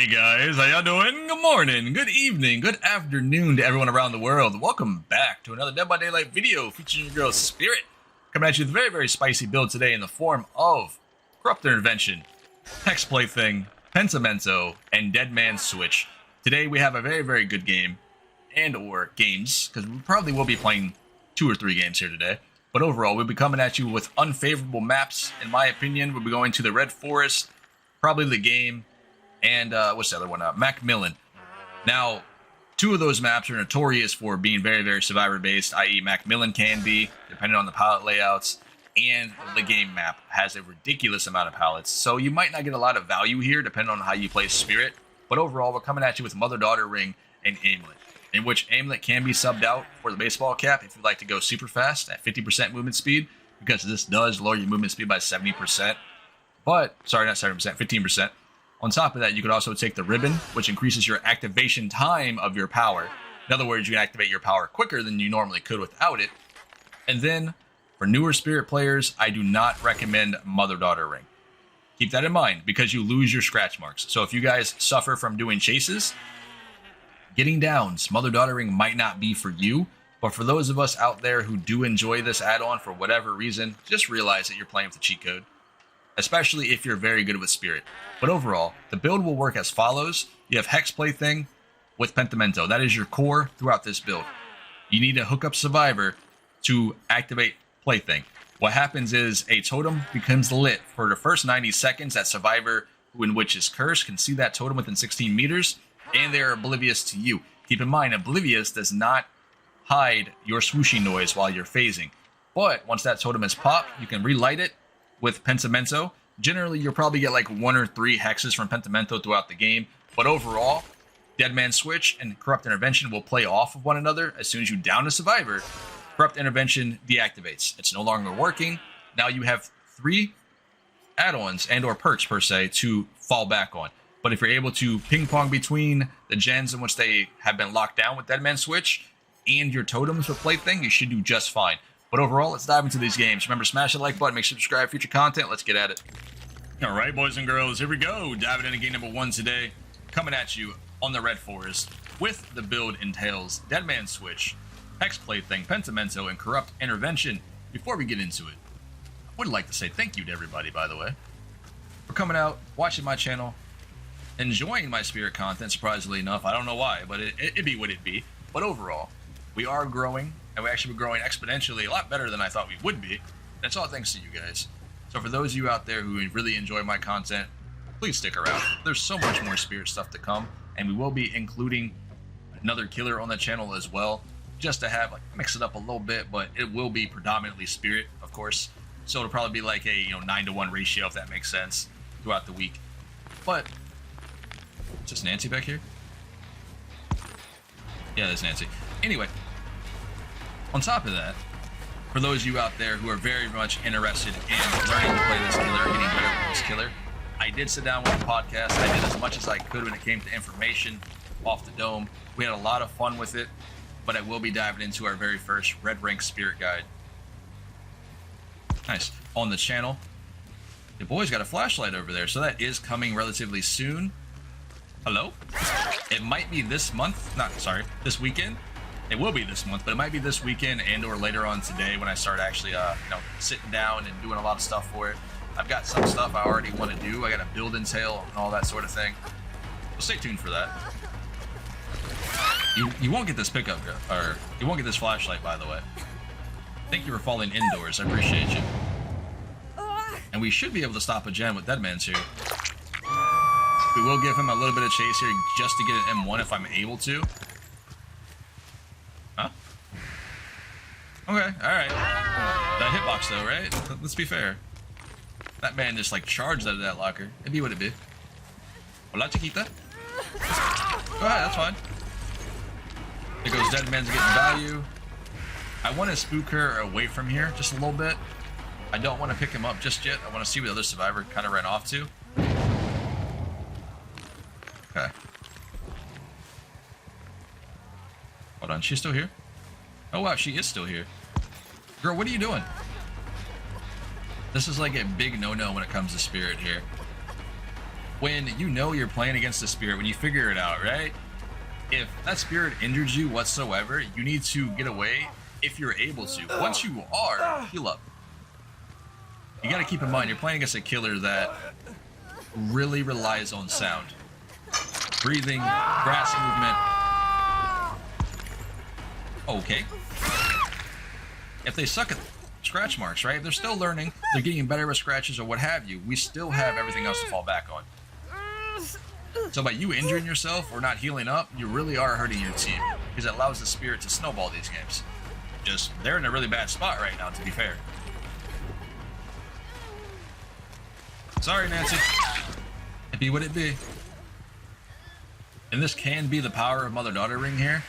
Hey guys, how y'all doing? Good morning, good evening, good afternoon to everyone around the world. Welcome back to another Dead by Daylight video featuring your girl Spirit. Coming at you with a very, very spicy build today in the form of Corrupt Intervention, Hex Plaything, Pensamento, and Dead Man Switch. Today we have a very, very good game, and or games, because we probably will be playing 2 or 3 games here today. But overall, we'll be coming at you with unfavorable maps. In my opinion, we'll be going to the Red Forest, probably the game, and what's the other one? MacMillan. Now, 2 of those maps are notorious for being very, very survivor-based, i.e. MacMillan can be, depending on the palette layouts, and the game map has a ridiculous amount of palettes. So you might not get a lot of value here, depending on how you play Spirit. But overall, we're coming at you with Mother-Daughter Ring and Aimlet, in which Aimlet can be subbed out for the baseball cap if you'd like to go super fast at 50% movement speed, because this does lower your movement speed by 70%. But, sorry, not 70%, 15%. On top of that, you could also take the ribbon, which increases your activation time of your power. In other words, you can activate your power quicker than you normally could without it. And then, for newer Spirit players, I do not recommend Mother-Daughter Ring. Keep that in mind, because you lose your scratch marks. So if you guys suffer from doing chases, getting downs, Mother-Daughter Ring might not be for you. But for those of us out there who do enjoy this add-on for whatever reason, just realize that you're playing with the cheat code, especially if you're very good with Spirit. But overall, the build will work as follows. You have Hex Plaything with Pensamento. That is your core throughout this build. You need to hook up Survivor to activate Plaything. What happens is a totem becomes lit for the first 90 seconds. That Survivor who in which is cursed can see that totem within 16 meters, and they are oblivious to you. Keep in mind, oblivious does not hide your swooshing noise while you're phasing. But once that totem is popped, you can relight it with Pensamento. Generally, you'll probably get like 1 or 3 hexes from Pensamento throughout the game. But overall, Dead Man Switch and Corrupt Intervention will play off of one another. As soon as you down a Survivor, Corrupt Intervention deactivates. It's no longer working. Now you have 3 add-ons and or perks per se to fall back on. But if you're able to ping pong between the gens in which they have been locked down with Dead Man Switch and your totems with Plaything, you should do just fine. But overall, let's dive into these games. Remember, smash the like button, make sure to subscribe for future content. Let's get at it. All right, boys and girls, here we go. Diving into game number 1 today. Coming at you on the Red Forest with the build entails Dead Man Switch, Hex Plaything, Pensamento, and Corrupt Intervention. Before we get into it, I would like to say thank you to everybody, by the way, for coming out, watching my channel, enjoying my Spirit content, surprisingly enough. I don't know why, but it be what it be. But overall, we are growing, and we actually been growing exponentially, a lot better than I thought we would be. That's all thanks to you guys. So for those of you out there who really enjoy my content, please stick around. There's so much more Spirit stuff to come, and we will be including another killer on the channel as well, just to have, like, mix it up a little bit, but it will be predominantly Spirit, of course. So it'll probably be like a 9-to-1 ratio, if that makes sense, throughout the week. But, is this Nancy back here? Yeah, that's Nancy. Anyway, on top of that, for those of you out there who are very much interested in learning to play this killer, getting better with this killer, I did sit down with the podcast. I did as much as I could when it came to information off the dome. We had a lot of fun with it, but I will be diving into our very first Red Rank Spirit Guide. Nice. On the channel. The boy's got a flashlight over there, so that is coming relatively soon. Hello? It might be this month. This weekend. It will be this month, but it might be this weekend and or later on today when I start actually sitting down and doing a lot of stuff for it. I've got some stuff I already want to do. I got a build entail and all that sort of thing. So stay tuned for that. You won't get this pickup, or you won't get this flashlight, by the way. Thank you for falling indoors. I appreciate you. And we should be able to stop a gen with Dead Man's here. We will give him a little bit of chase here just to get an M1 if I'm able to. Huh? Okay, alright. That hitbox though, right? Let's be fair. That man just like charged out of that locker. It'd be what it be. Hola, chiquita. Go ahead, that's fine. There goes Dead Man's getting value. I want to spook her away from here just a little bit. I don't want to pick him up just yet. I want to see where the other survivor kind of ran off to. Okay. Hold on, she's still here? Oh wow, she is still here. Girl, what are you doing? This is like a big no-no when it comes to Spirit here. when you know you're playing against a spirit, when you figure it out, right? If that spirit injured you whatsoever, you need to get away if you're able to. Once you are, heal up. You gotta keep in mind, you're playing against a killer that really relies on sound. Breathing, grass movement. Okay. If they suck at scratch marks, right? They're still learning, they're getting better with scratches or what have you. We still have everything else to fall back on. So by you injuring yourself or not healing up, you really are hurting your team, because it allows the spirit to snowball these games. Just, they're in a really bad spot right now, to be fair. Sorry, Nancy. It be what it be. And this can be the power of Mother-Daughter Ring here,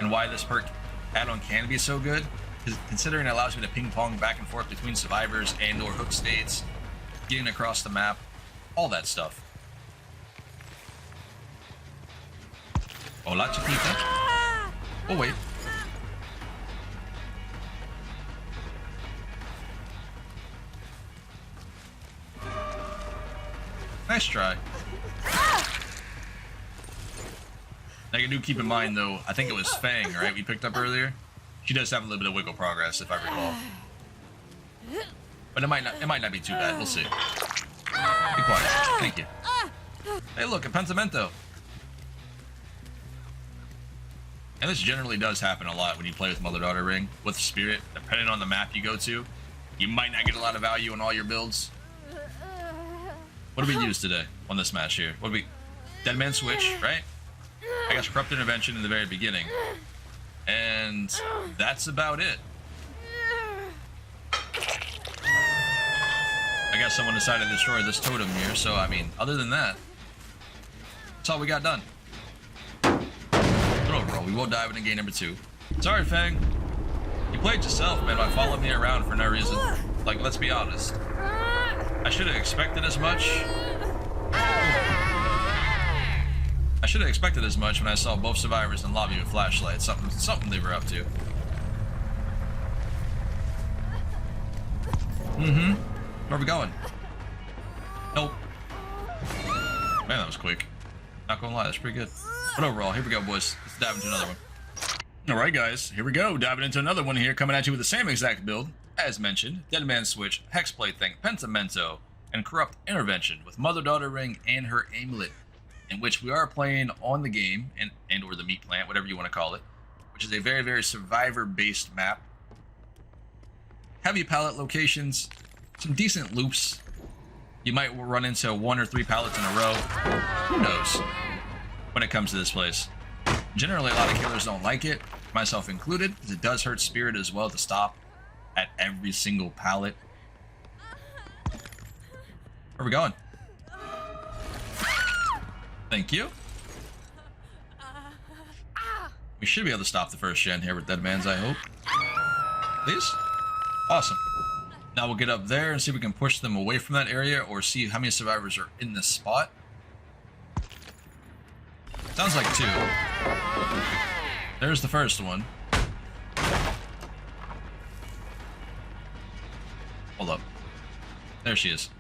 and why this perk add-on can be so good, considering it allows me to ping-pong back and forth between survivors and or hook states, getting across the map, all that stuff. Hola, chiquita. Oh, wait. Nice try. Now, you do keep in mind, though, I think it was Fang, right, we picked up earlier? She does have a little bit of wiggle progress, if I recall. But it might not be too bad. We'll see. Be quiet. Thank you. Hey, look, a Pentimento. And this generally does happen a lot when you play with Mother-Daughter Ring. With Spirit, depending on the map you go to, you might not get a lot of value in all your builds. What do we use today on this match here? What do we... Dead Man Switch, right? I guess Corrupt Intervention in the very beginning. And that's about it. I guess someone decided to destroy this totem here, so I mean, other than that, that's all we got done. But overall, we will dive into game number 2. Sorry, Fang. You played yourself, man, by following me around for no reason. Like, let's be honest. I should have expected as much. I should have expected as much when I saw both survivors in lobby with flashlights. Something they were up to. Mm-hmm. Where are we going? Nope. Man, that was quick. Not gonna lie, that's pretty good. But overall, here we go, boys. Let's dive into another one. Alright, guys. Here we go. Diving into another one here. Coming at you with the same exact build. As mentioned, Dead Man Switch, Hexblade Thing, Pentimento, and Corrupt Intervention with Mother-Daughter Ring and her Amulet, in which we are playing on the game, and or the meat plant, whatever you want to call it, which is a very, very survivor-based map. Heavy pallet locations, some decent loops. You might run into 1 or 3 pallets in a row. Who knows when it comes to this place. Generally, a lot of killers don't like it, myself included, because it does hurt Spirit as well to stop at every single pallet. Where are we going? Thank you. We should be able to stop the first gen here with Dead Man's, I hope. Please? Awesome. Now we'll get up there and see if we can push them away from that area or see how many survivors are in this spot. Sounds like 2. There's the first one. Hold up. There she is.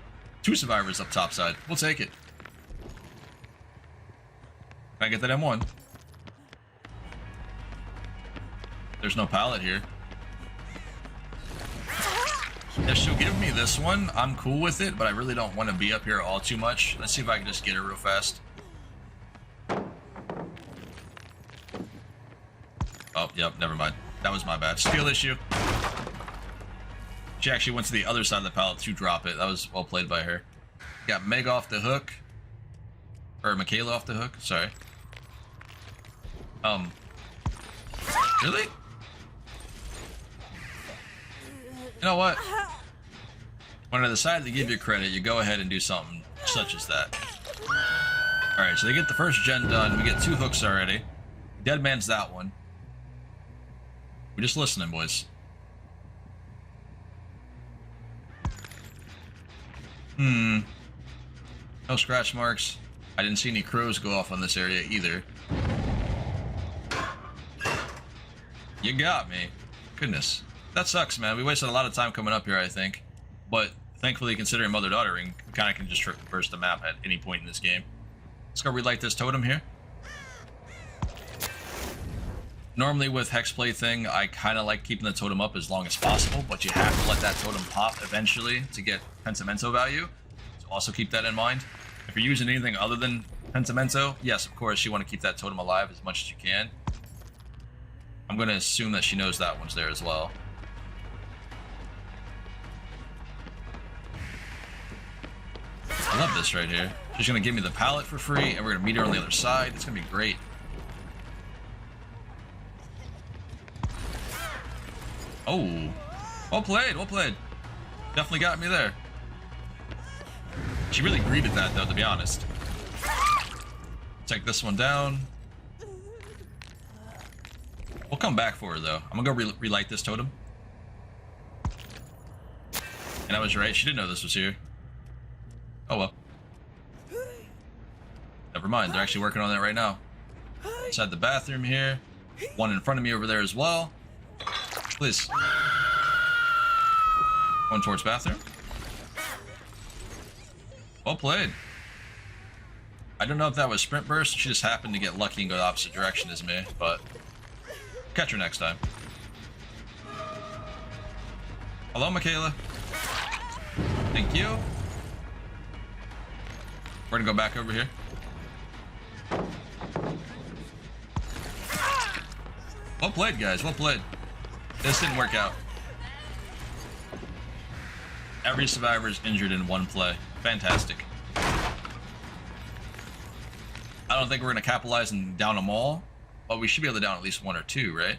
2 survivors up top side. We'll take it. Can I get that M1? There's no pallet here. If she'll give me this one, I'm cool with it, but I really don't want to be up here all too much. Let's see if I can just get her real fast. Oh, yep, never mind. That was my bad. Steal issue. She actually went to the other side of the pallet to drop it. That was well played by her. Got Meg off the hook. Or Michaela off the hook, sorry. Really? You know what? When I decide to give you credit, you go ahead and do something such as that. Alright, so they get the first gen done. We get 2 hooks already. Dead Man's that one. We're just listening, boys. No scratch marks. I didn't see any crows go off on this area either. You got me. Goodness. That sucks, man. We wasted a lot of time coming up here, I think. But Thankfully, considering Mother-Daughter Ring, you kind of can just traverse the map at any point in this game. Let's go relight this totem here. Normally with Hexplay thing, I kind of like keeping the totem up as long as possible, but you have to let that totem pop eventually to get Pentimento value. So also keep that in mind. If you're using anything other than Pentimento, yes, of course, you want to keep that totem alive as much as you can. I'm going to assume that she knows that one's there as well. I love this right here. She's going to give me the pallet for free, and we're going to meet her on the other side. It's going to be great. Oh, well played, well played. Definitely got me there. She really greeted that, though, to be honest. Take this one down. We'll come back for her, though. I'm gonna go relight this totem. And I was right, she didn't know this was here. Oh well. Never mind, they're actually working on that right now. Inside the bathroom here. One in front of me over there as well. Please. One towards bathroom. Well played. I don't know if that was sprint burst. She just happened to get lucky and go the opposite direction as me, but catch her next time. Hello, Michaela. Thank you. We're gonna go back over here. Well played, guys. Well played. This didn't work out. Every survivor is injured in one play. Fantastic. I don't think we're going to capitalize and down them all, but we should be able to down at least one or two, right?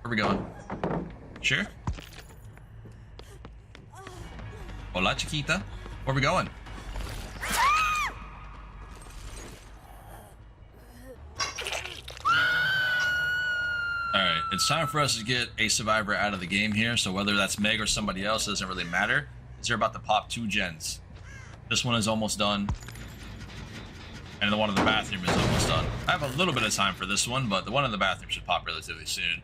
Where are we going? Sure? Hola, chiquita. Where are we going? Alright, it's time for us to get a survivor out of the game here, so whether that's Meg or somebody else doesn't really matter. They're about to pop 2 gens. This one is almost done. And the one in the bathroom is almost done. I have a little bit of time for this one, but the one in the bathroom should pop relatively soon.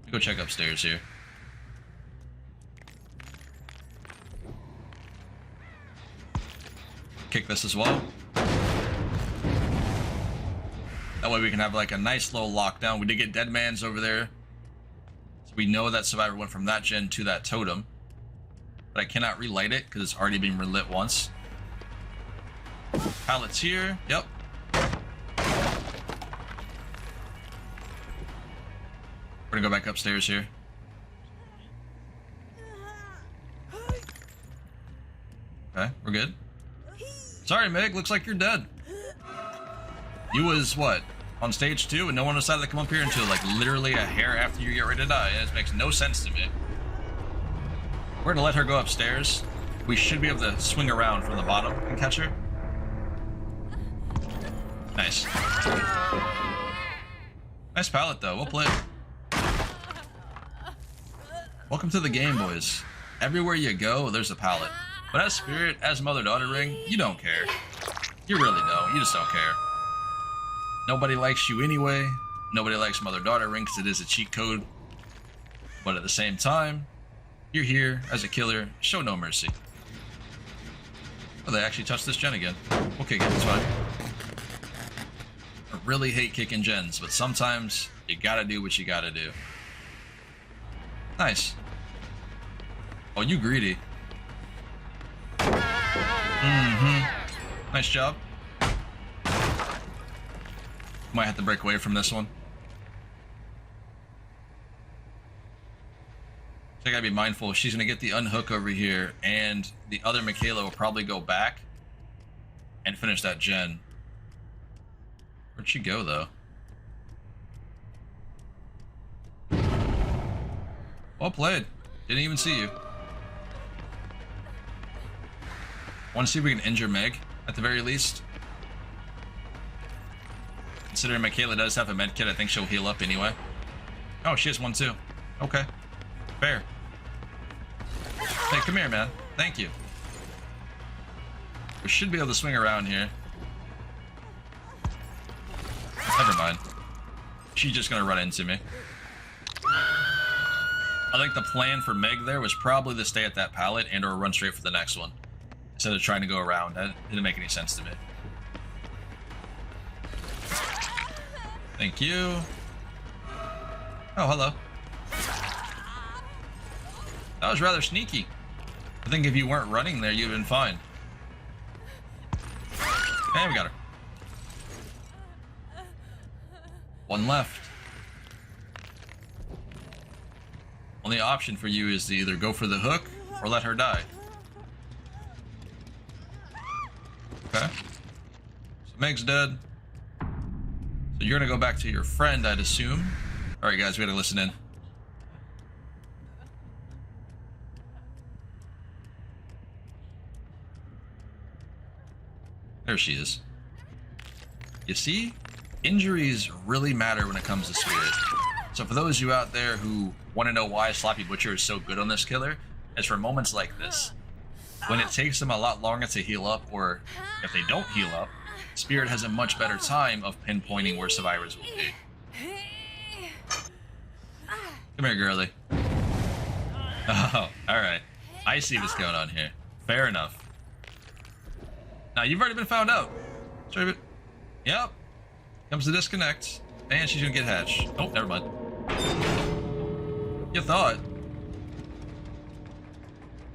Go check upstairs here. Kick this as well. That way we can have like a nice little lockdown. We did get dead mans over there. So we know that survivor went from that gen to that totem. But I cannot relight it because it's already been relit once. Pallets here. Yep. We're gonna go back upstairs here. Okay, we're good. Sorry, Meg. Looks like you're dead. You was, what, on stage 2 and no one decided to come up here until, like, literally a hair after you get ready to die. This makes no sense to me. We're gonna let her go upstairs. We should be able to swing around from the bottom and catch her. Nice. Nice pallet, though. Well played. Welcome to the game, boys. Everywhere you go, there's a pallet. But as Spirit, as Mother-Daughter Ring, you don't care. You really don't. You just don't care. Nobody likes you anyway. Nobody likes Mother-Daughter Ring because it is a cheat code. But at the same time, you're here as a killer. Show no mercy. Oh, they actually touched this gen again. We'll kick it. It's fine. I really hate kicking gens, but sometimes you gotta do what you gotta do. Nice. Oh, you greedy. Nice job. Might have to break away from this one. So I gotta be mindful. She's gonna get the unhook over here, and the other Michaela will probably go back and finish that gen. Where'd she go, though? Well played. Didn't even see you. Want to see if we can injure Meg, at the very least. Considering Michaela does have a med kit, I think she'll heal up anyway. Oh, she has one too. Okay. Fair. Hey, come here, man. Thank you. We should be able to swing around here. Never mind. She's just gonna run into me. I think the plan for Meg there was probably to stay at that pallet and or run straight for the next one instead of trying to go around. That didn't make any sense to me. Thank you. Oh, hello. That was rather sneaky. I think if you weren't running there, you'd have been fine. And we got her. One left. Only option for you is to either go for the hook or let her die. Okay. So Meg's dead. So you're gonna go back to your friend, I'd assume. Alright guys, we gotta listen in. There she is. You see? Injuries really matter when it comes to Spirit. So for those of you out there who want to know why Sloppy Butcher is so good on this killer, it's for moments like this. When it takes them a lot longer to heal up, or if they don't heal up, Spirit has a much better time of pinpointing where survivors will be. Come here, girly. Oh, alright. I see what's going on here. Fair enough. Now, you've already been found out. Yep. Comes to disconnect. And she's gonna get hatched. Oh, never mind. You thought.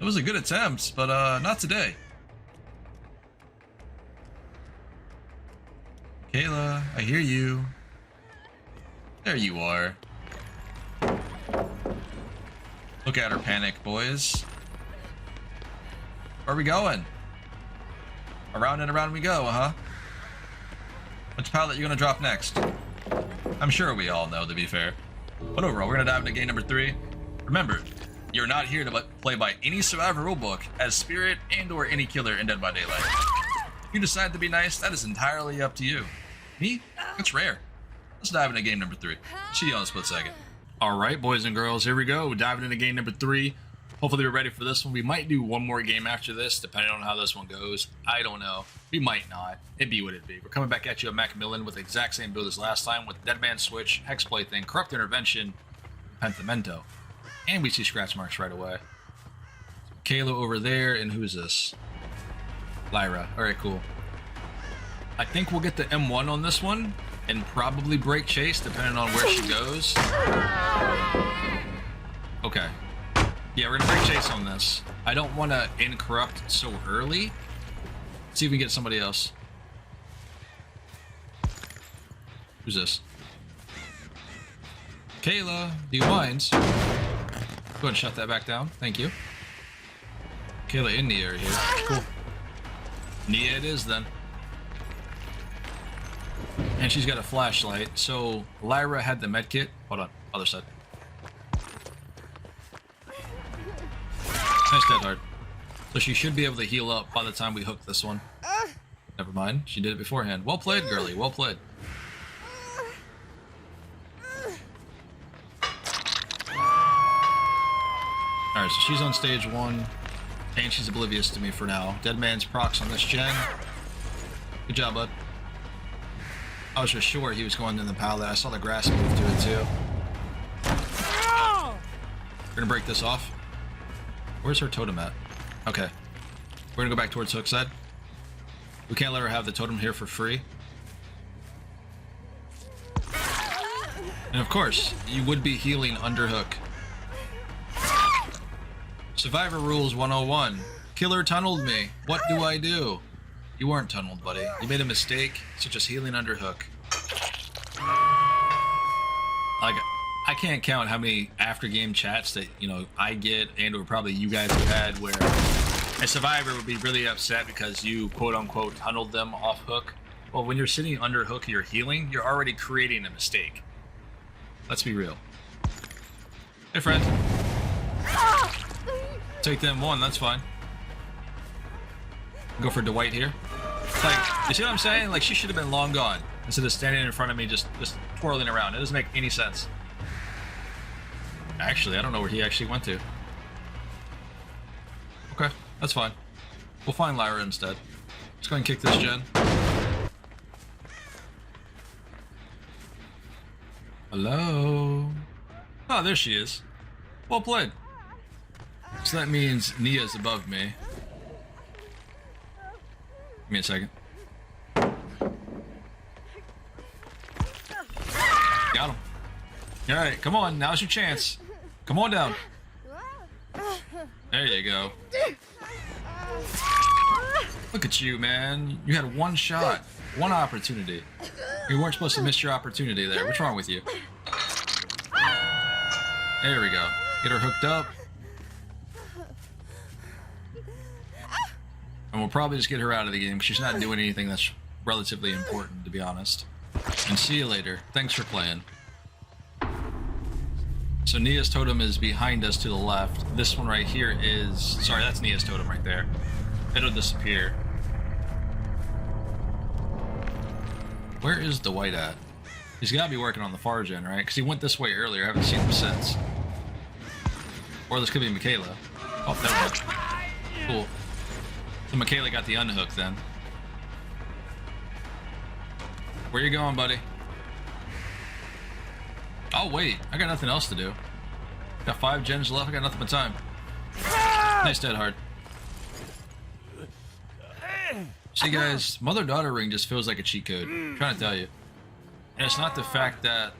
It was a good attempt, but not today. Kayla, I hear you. There you are. Look at her panic, boys. Where are we going? Around and around we go, huh? Which pallet you gonna drop next? I'm sure we all know, to be fair. But overall, we're gonna dive into game number 3. Remember, you're not here to play by any survivor rulebook as Spirit and or any killer in Dead by Daylight. If you decide to be nice, that is entirely up to you. Me? That's rare. Let's dive into game number 3. See you on a split second. Alright, boys and girls, here we go. Diving into game number 3. Hopefully we're ready for this one. We might do one more game after this, depending on how this one goes. I don't know. We might not. It'd be what it'd be. We're coming back at you at MacMillan with the exact same build as last time, with Dead Man Switch, Hex Plaything, Corrupt Intervention, Pentamento. And we see scratch marks right away. Kayla over there, and who's this? Lyra. Alright, cool. I think we'll get the M1 on this one, and probably break chase, depending on where she goes. Okay. Yeah, we're gonna break chase on this. I don't want to incorrupt so early. See if we can get somebody else. Who's this? Kayla, do you mind? Go ahead and shut that back down. Thank you. Kayla in the area here. Cool. Nia it is then. And she's got a flashlight. So Lyra had the medkit. Hold on, other side. Nice dead hard. So she should be able to heal up by the time we hook this one. Never mind, she did it beforehand. Well played, girly, well played. Alright, so she's on stage 1, and she's oblivious to me for now. Dead Man's procs on this gen. Good job, bud. I was just sure he was going in the pallet. I saw the grass move to it, too. We're gonna break this off. Where's her totem at? Okay. We're gonna go back towards Hookside. We can't let her have the totem here for free. And of course, you would be healing under hook. Survivor Rules 101. Killer tunneled me. What do I do? You weren't tunneled, buddy. You made a mistake, such as healing under hook. Like, I can't count how many after-game chats that, you know, I get and or probably you guys have had where a survivor would be really upset because you quote-unquote tunneled them off hook. Well, when you're sitting under hook, you're healing, you're already creating a mistake. Let's be real. Hey, friend. Take them one, that's fine. Go for Dwight here. Like, you see what I'm saying? Like, she should have been long gone instead of standing in front of me just twirling around. It doesn't make any sense. Actually, I don't know where he actually went to. Okay, that's fine. We'll find Lyra instead. Let's go ahead and kick this gen. Hello? Oh, there she is. Well played. So that means Nia's above me. Give me a second. Got him. Alright, come on. Now's your chance. Come on down. There you go. Look at you, man. You had one shot. One opportunity. You weren't supposed to miss your opportunity there. What's wrong with you? There we go. Get her hooked up. And we'll probably just get her out of the game because she's not doing anything that's relatively important, to be honest. And see you later. Thanks for playing. So Nia's totem is behind us to the left. This one right here is... Sorry, that's Nia's totem right there. It'll disappear. Where is the white at? He's got to be working on the far gen, right? Because he went this way earlier. I haven't seen him since. Or this could be Michaela. Oh, never mind. Cool. So Michaela got the unhook then. Where you going, buddy? Oh, wait. I got nothing else to do. Got 5 gens left. I got nothing but time. Nice dead hard. See, guys, mother-daughter ring just feels like a cheat code. I'm trying to tell you. And it's not the fact that...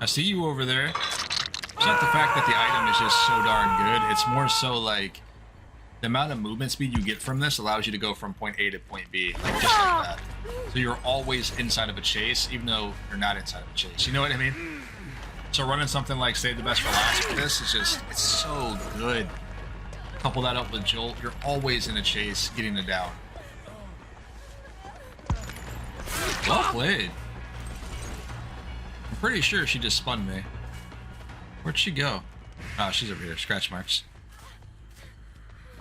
I see you over there. It's not the fact that the item is just so darn good. It's more so like... The amount of movement speed you get from this allows you to go from point A to point B, like just like that. So you're always inside of a chase, even though you're not inside of a chase. You know what I mean? So running something like Save the Best for Last with this is just, it's so good. Couple that up with Jolt, you're always in a chase, getting it down. Well played. I'm pretty sure she just spun me. Where'd she go? Oh, she's over here, scratch marks.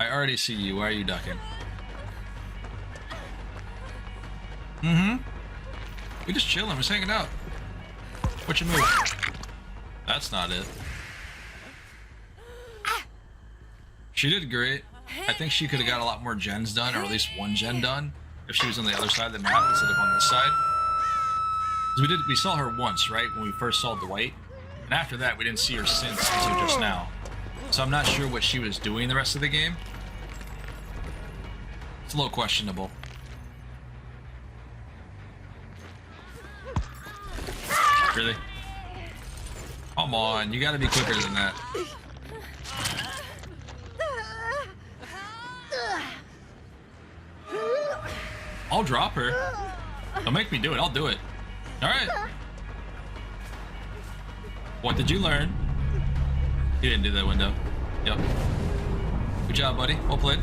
I already see you. Why are you ducking? We just chilling. We're just hanging out. What's your move? That's not it. She did great. I think she could have got a lot more gens done, or at least one gen done, if she was on the other side of the map instead of on this side. Because we saw her once, right, when we first saw Dwight, and after that we didn't see her since until just now. So I'm not sure what she was doing the rest of the game. It's a little questionable. Really? Come on, you gotta be quicker than that. I'll drop her. Don't make me do it, I'll do it. Alright. What did you learn? You didn't do that window. Yep. Good job, buddy. Well played.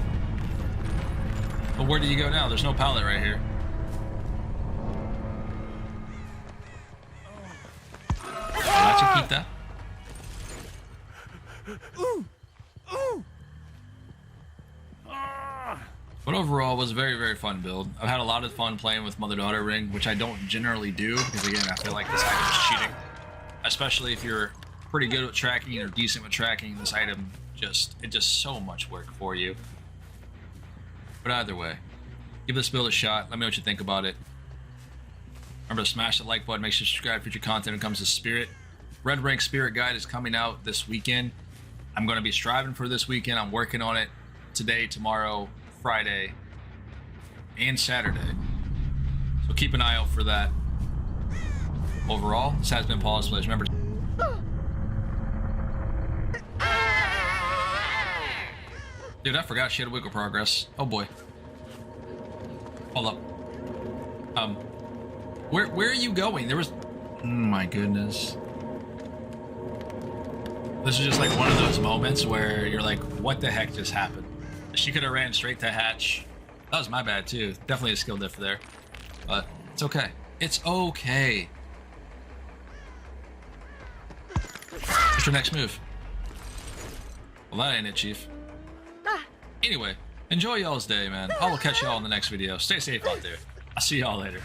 But where do you go now? There's no pallet right here. I'll let you keep that. But overall, it was a very, very fun build. I've had a lot of fun playing with Mother-Daughter Ring, which I don't generally do, because again, I feel like this item is cheating. Especially if you're pretty good with tracking or decent with tracking, this item it just so much work for you. But either way, give this build a shot. Let me know what you think about it. Remember to smash the like button, make sure to subscribe for future content when it comes to Spirit. Red Rank Spirit Guide is coming out this weekend. I'm going to be striving for this weekend. I'm working on it today, tomorrow, Friday, and Saturday. So keep an eye out for that. Overall, this has been Pawse. Remember, dude, I forgot she had wiggle progress. Oh boy. Hold up. Where are you going? There was... Oh my goodness. This is just like one of those moments where you're like, what the heck just happened? She could have ran straight to hatch. That was my bad too. Definitely a skill diff there. But it's okay. It's okay. What's your next move? Well, that ain't it, Chief. Anyway, enjoy y'all's day, man. I will catch y'all in the next video. Stay safe out there. I'll see y'all later.